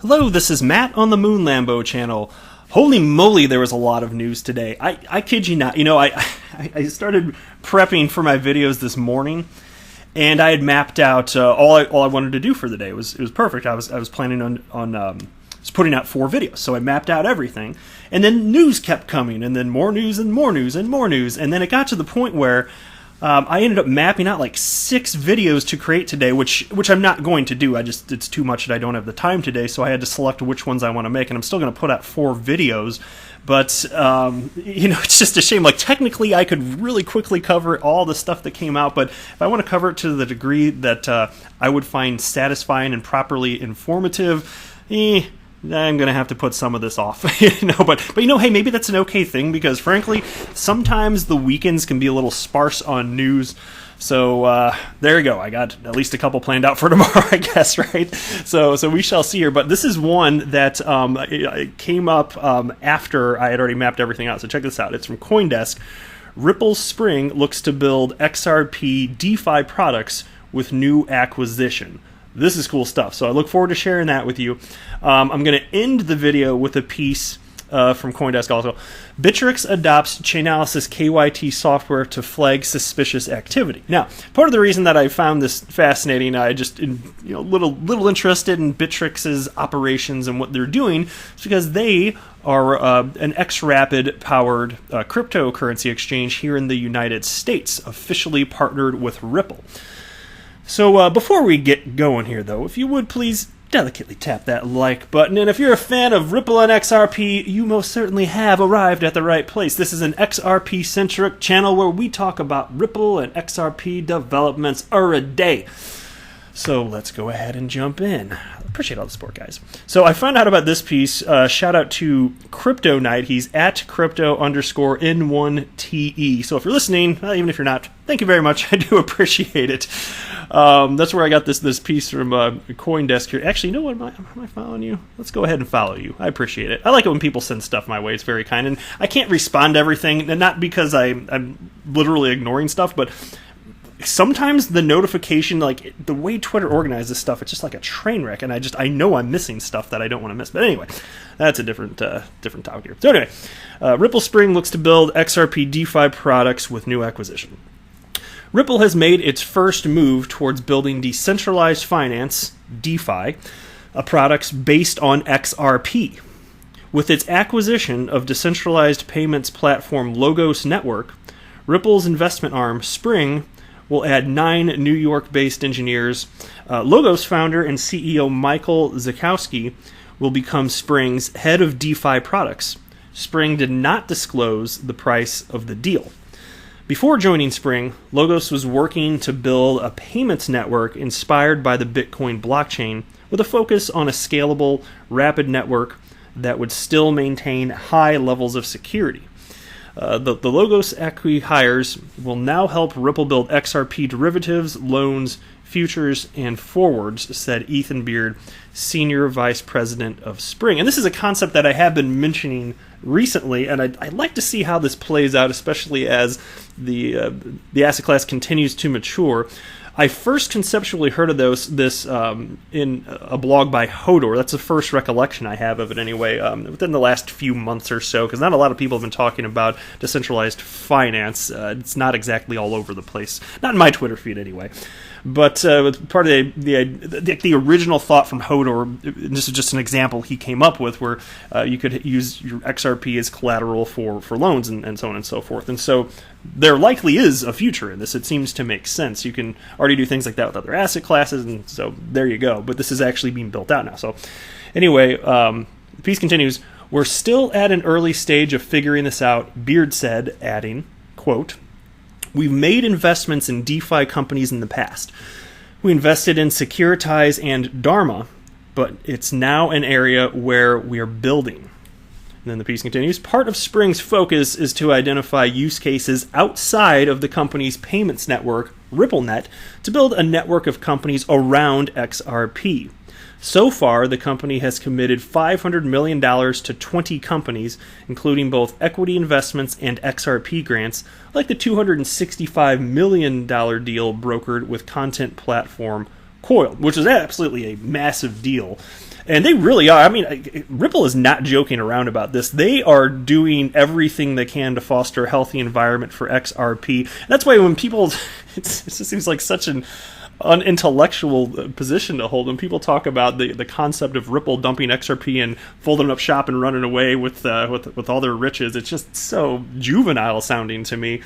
Hello, this is Matt on the Moon Lambo channel. Holy moly, there was a lot of news today. I kid you not. You know, I started prepping for my videos this morning, and I had mapped out all I wanted to do for the day. It was perfect. I was planning on putting out 4 videos, so I mapped out everything, and then news kept coming, and then more news and more news and more news, and then it got to the point where I ended up mapping out like 6 videos to create today, which I'm not going to do. It's too much that I don't have the time today, so I had to select which ones I want to make, and I'm still going to put out 4 videos. But you know, it's just a shame. Like, technically, I could really quickly cover all the stuff that came out, but if I want to cover it to the degree that I would find satisfying and properly informative, I'm going to have to put some of this off, but you know, hey, maybe that's an okay thing, because frankly, sometimes the weekends can be a little sparse on news. So there you go. I got at least a couple planned out for tomorrow, I guess, right? So we shall see here. But this is one that it came up after I had already mapped everything out. So check this out. It's from CoinDesk. Ripple Spring looks to build XRP DeFi products with new acquisition. This is cool stuff, so I look forward to sharing that with you. I'm going to end the video with a piece from CoinDesk also. Bittrex adopts Chainalysis KYT software to flag suspicious activity. Now, part of the reason that I found this fascinating, I just little interested in Bittrex's operations and what they're doing, is because they are an XRP powered cryptocurrency exchange here in the United States, officially partnered with Ripple. So before we get going here, though, if you would please delicately tap that like button, and if you're a fan of Ripple and XRP, you most certainly have arrived at the right place. This is an XRP-centric channel where we talk about Ripple and XRP developments a day. So let's go ahead and jump in. Appreciate all the support, guys. So I found out about this piece. Shout out to Crypto Knight. He's at crypto_N1TE. So if you're listening, even if you're not, thank you very much. I do appreciate it. That's where I got this piece from CoinDesk here. Actually, you know what? Am I following you? Let's go ahead and follow you. I appreciate it. I like it when people send stuff my way. It's very kind. And I can't respond to everything, and not because I'm literally ignoring stuff, but sometimes the notification, like the way Twitter organizes stuff, it's just like a train wreck, and I know I'm missing stuff that I don't want to miss. But anyway, that's a different topic here. So anyway, Ripple Spring looks to build XRP DeFi products with new acquisition. Ripple has made its first move towards building decentralized finance, DeFi, products based on XRP. With its acquisition of decentralized payments platform Logos Network, Ripple's investment arm, Spring, will add 9 New York-based engineers. Logos founder and CEO Michael Zakowski will become Spring's head of DeFi products. Spring did not disclose the price of the deal. Before joining Spring, Logos was working to build a payments network inspired by the Bitcoin blockchain, with a focus on a scalable, rapid network that would still maintain high levels of security. The Logos acqui-hires will now help Ripple build XRP derivatives, loans, futures, and forwards, said Ethan Beard, Senior Vice President of Spring. And this is a concept that I have been mentioning recently, and I'd like to see how this plays out, especially as the asset class continues to mature. I first conceptually heard of this in a blog by Hodor. That's the first recollection I have of it anyway, within the last few months or so, because not a lot of people have been talking about decentralized finance. It's not exactly all over the place. Not in my Twitter feed anyway. But part of the original thought from Hodor, this is just an example he came up with, where you could use your XRP as collateral for loans and so on and so forth. And so there likely is a future in this. It seems to make sense. You can already do things like that with other asset classes, and so there you go. But this is actually being built out now. So anyway, the piece continues. We're still at an early stage of figuring this out, Beard said, adding, quote, "We've made investments in DeFi companies in the past. We invested in Securitize and Dharma, but it's now an area where we're building." And then the piece continues, part of Spring's focus is to identify use cases outside of the company's payments network, RippleNet, to build a network of companies around XRP. So far, the company has committed $500 million to 20 companies, including both equity investments and XRP grants, like the $265 million deal brokered with content platform Coil, which is absolutely a massive deal. And they really are. I mean, Ripple is not joking around about this. They are doing everything they can to foster a healthy environment for XRP. And that's why when people, it just seems like such an unintellectual position to hold when people talk about the concept of Ripple dumping XRP and folding up shop and running away with all their riches. It's just so juvenile sounding to me.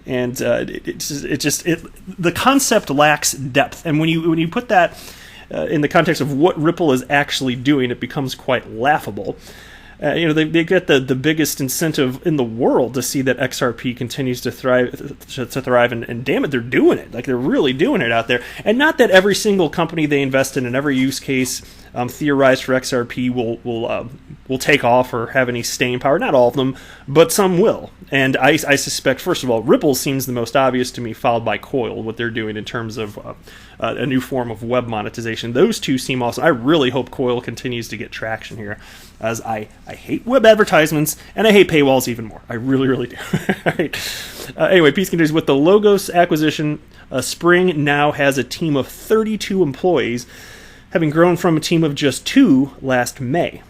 And the concept lacks depth. And when you put that in the context of what Ripple is actually doing, it becomes quite laughable. They get the biggest incentive in the world to see that XRP continues to thrive, and damn it, they're doing it. Like, they're really doing it out there. And not that every single company they invest in and every use case theorized for XRP will take off or have any staying power. Not all of them, but some will. And I suspect, first of all, Ripple seems the most obvious to me, followed by Coil, what they're doing in terms of a new form of web monetization. Those two seem awesome. I really hope Coil continues to get traction here, as I hate web advertisements, and I hate paywalls even more. I really, really do. All right. Anyway, Peace continues. With the Logos acquisition, Spring now has a team of 32 employees, having grown from a team of just 2 last May.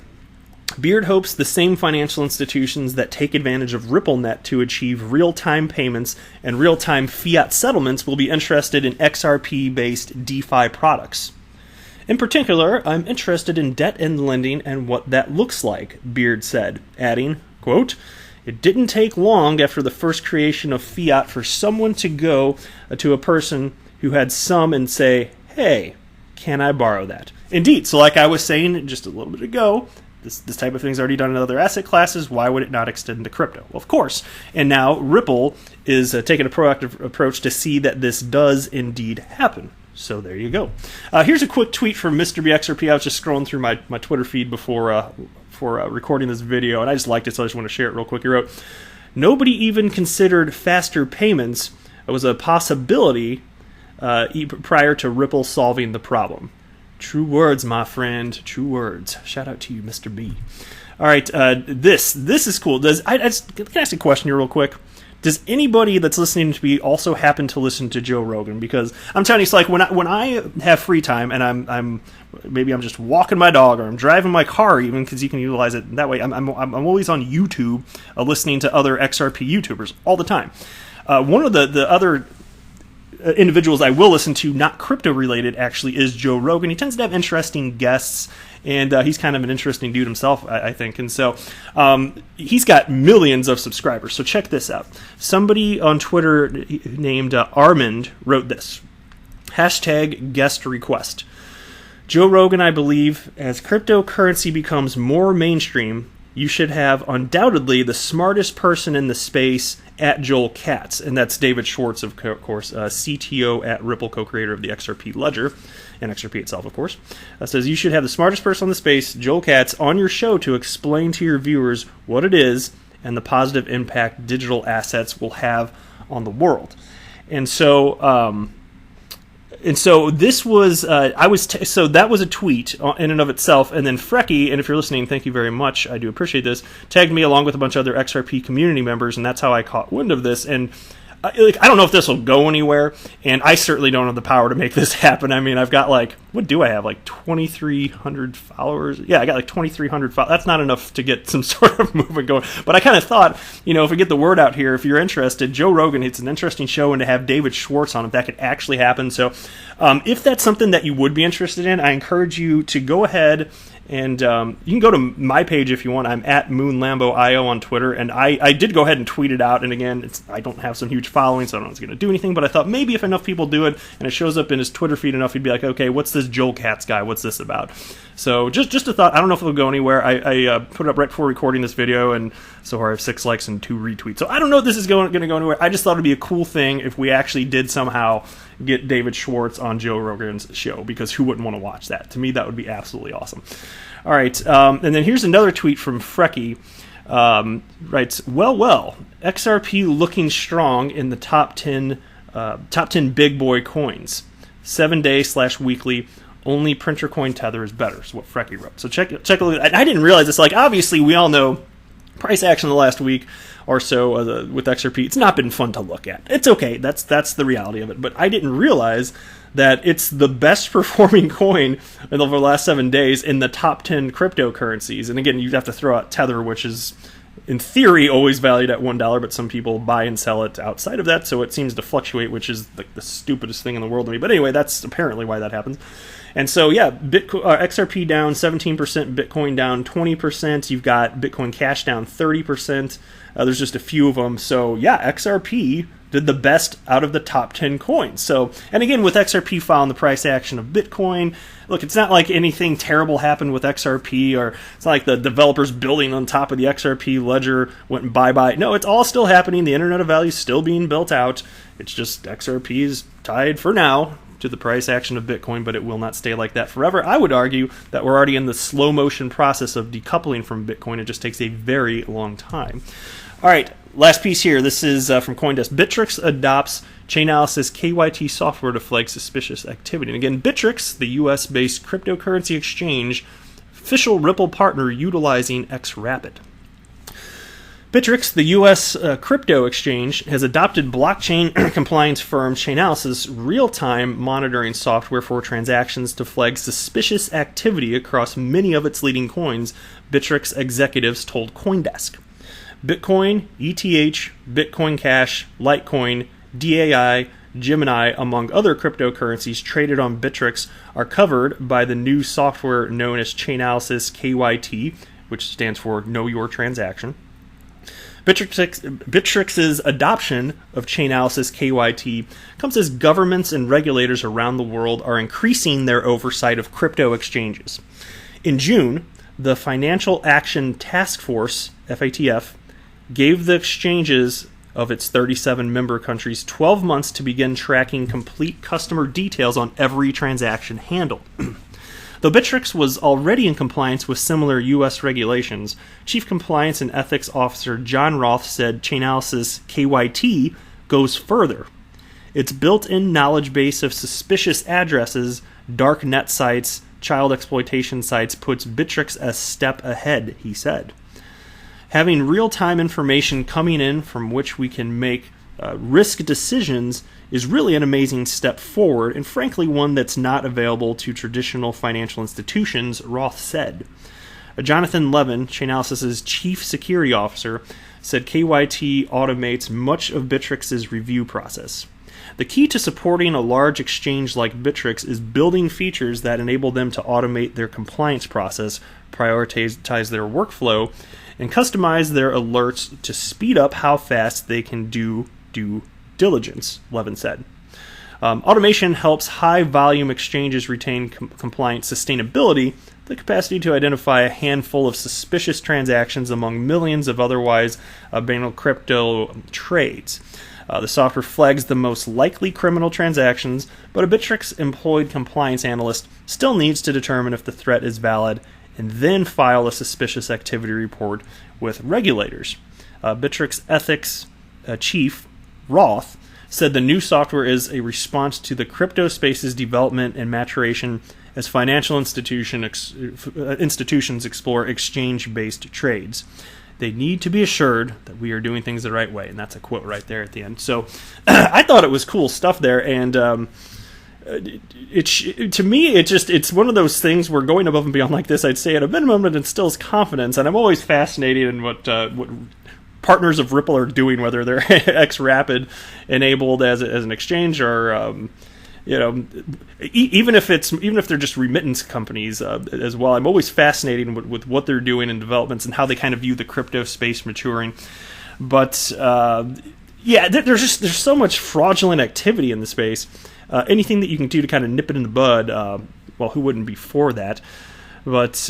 Beard hopes the same financial institutions that take advantage of RippleNet to achieve real-time payments and real-time fiat settlements will be interested in XRP-based DeFi products. In particular, I'm interested in debt and lending and what that looks like, Beard said, adding, quote, "It didn't take long after the first creation of fiat for someone to go to a person who had some and say, hey, can I borrow that?" Indeed. So like I was saying just a little bit ago, this type of thing's already done in other asset classes. Why would it not extend into crypto? Well, of course. And now Ripple is taking a proactive approach to see that this does indeed happen. So there you go. Here's a quick tweet from Mr. BXRP. I was just scrolling through my Twitter feed before recording this video, and I just liked it, so I just want to share it real quick. He wrote, "Nobody even considered faster payments. It was a possibility prior to Ripple solving the problem." True words, my friend. True words. Shout out to you, Mr. B. All right, this is cool. Can I ask a question here real quick? Does anybody that's listening to me also happen to listen to Joe Rogan? Because I'm telling you, it's like when I have free time and I'm just walking my dog or I'm driving my car, even, because you can utilize it that way. I'm always on YouTube listening to other XRP YouTubers all the time. One of the other individuals I will listen to, not crypto related, actually, is Joe Rogan. He tends to have interesting guests, and he's kind of an interesting dude himself, I think. And so he's got millions of subscribers. So check this out. Somebody on Twitter named Armand wrote this. #guest request. Joe Rogan, I believe, as cryptocurrency becomes more mainstream, you should have undoubtedly the smartest person in the space at Joel Katz. And that's David Schwartz, of course, CTO at Ripple, co-creator of the XRP ledger, and XRP itself, of course. Says you should have the smartest person in the space, Joel Katz, on your show to explain to your viewers what it is and the positive impact digital assets will have on the world. And so... this was so that was a tweet in and of itself, and then Frecky, and if you're listening, thank you very much, I do appreciate this, tagged me along with a bunch of other XRP community members, and that's how I caught wind of this. And I don't know if this will go anywhere, and I certainly don't have the power to make this happen. I mean, I've got what do I have, 2,300 followers? Yeah, I got 2,300 followers. That's not enough to get some sort of movement going. But I kind of thought, if we get the word out here, if you're interested, Joe Rogan, it's an interesting show, and to have David Schwartz on it, that could actually happen. So if that's something that you would be interested in, I encourage you to go ahead and you can go to my page if you want. I'm at MoonLamboIO on Twitter, and I did go ahead and tweet it out. And again, I don't have some huge following, so I don't know if it's going to do anything, but I thought maybe if enough people do it and it shows up in his Twitter feed enough, he'd be like, okay, what's this Joel Katz guy? What's this about? So just a thought. I don't know if it'll go anywhere. I put it up right before recording this video, and so far I have 6 likes and 2 retweets. So I don't know if this is going to go anywhere. I just thought it'd be a cool thing if we actually did somehow get David Schwartz on Joe Rogan's show, because who wouldn't want to watch that? To me, that would be absolutely awesome. All right, and then here's another tweet from Frecky. Writes, well, XRP looking strong in the top 10 big boy coins. 7-day/weekly. Only printer coin Tether is better, is what Frecky wrote. So check a look at that. I didn't realize this. Obviously, we all know price action the last week or so with XRP, it's not been fun to look at. It's okay. That's the reality of it. But I didn't realize that it's the best performing coin over the last 7 days in the top 10 cryptocurrencies. And again, you'd have to throw out Tether, which is in theory always valued at $1, but some people buy and sell it outside of that, so it seems to fluctuate, which is like the stupidest thing in the world to me. But anyway, that's apparently why that happens. And so, yeah, XRP down 17%, Bitcoin down 20%. You've got Bitcoin Cash down 30%. There's just a few of them. So, yeah, XRP did the best out of the top 10 coins. So, and again, with XRP following the price action of Bitcoin, look, it's not like anything terrible happened with XRP, or it's not like the developers building on top of the XRP ledger went bye-bye. No, it's all still happening. The Internet of Value is still being built out. It's just XRP is tied for now to the price action of Bitcoin, but it will not stay like that forever. I would argue that we're already in the slow motion process of decoupling from Bitcoin. It just takes a very long time. All right, last piece here. This is from CoinDesk. Bittrex adopts Chainalysis KYT software to flag suspicious activity. And again, Bittrex, the US-based cryptocurrency exchange, official Ripple partner utilizing XRapid. Bittrex, the U.S. crypto exchange, has adopted blockchain compliance firm Chainalysis real-time monitoring software for transactions to flag suspicious activity across many of its leading coins, Bittrex executives told CoinDesk. Bitcoin, ETH, Bitcoin Cash, Litecoin, DAI, Gemini, among other cryptocurrencies traded on Bittrex, are covered by the new software known as Chainalysis KYT, which stands for Know Your Transaction. Bittrex's adoption of Chainalysis KYT comes as governments and regulators around the world are increasing their oversight of crypto exchanges. In June, the Financial Action Task Force, FATF, gave the exchanges of its 37 member countries 12 months to begin tracking complete customer details on every transaction handled. Though Bittrex was already in compliance with similar U.S. regulations, Chief Compliance and Ethics Officer John Roth said Chainalysis KYT goes further. Its built-in knowledge base of suspicious addresses, dark net sites, child exploitation sites puts Bittrex a step ahead, he said. Having real-time information coming in from which we can make risk decisions is really an amazing step forward, and frankly one that's not available to traditional financial institutions, Roth said. Jonathan Levin, Chainalysis's chief security officer, said KYT automates much of Bittrex's review process. The key to supporting a large exchange like Bittrex is building features that enable them to automate their compliance process, prioritize their workflow, and customize their alerts to speed up how fast they can do due diligence, Levin said. Automation helps high-volume exchanges retain compliant sustainability, the capacity to identify a handful of suspicious transactions among millions of otherwise banal crypto trades. The software flags the most likely criminal transactions, but a Bittrex-employed compliance analyst still needs to determine if the threat is valid and then file a suspicious activity report with regulators. Bittrex ethics chief Roth said the new software is a response to the crypto space's development and maturation as financial institutions explore exchange-based trades. They need to be assured that we are doing things the right way, and that's a quote right there at the end. So I thought it was cool stuff there, and to me, it's one of those things where going above and beyond like this, I'd say at a minimum it instills confidence, and I'm always fascinated in what partners of Ripple are doing, whether they're XRapid enabled as an exchange or even if they're just remittance companies as well. I'm always fascinated with what they're doing in developments and how they kind of view the crypto space maturing. But there's so much fraudulent activity in the space. Anything that you can do to kind of nip it in the bud, who wouldn't be for that? But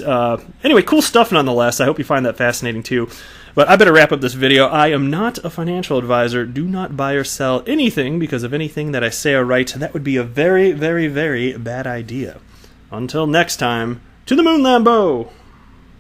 anyway, cool stuff nonetheless. I hope you find that fascinating too. But I better wrap up this video. I am not a financial advisor. Do not buy or sell anything because of anything that I say or write. That would be a very, very, very bad idea. Until next time, to the moon, Lambo!